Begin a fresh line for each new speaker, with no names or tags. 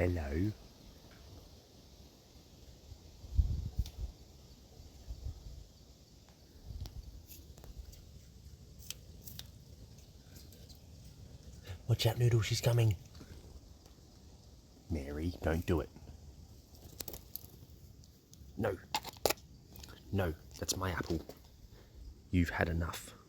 Hello. Watch out, Noodle, she's coming. Mary, don't do it. No. No, that's my apple. You've had enough.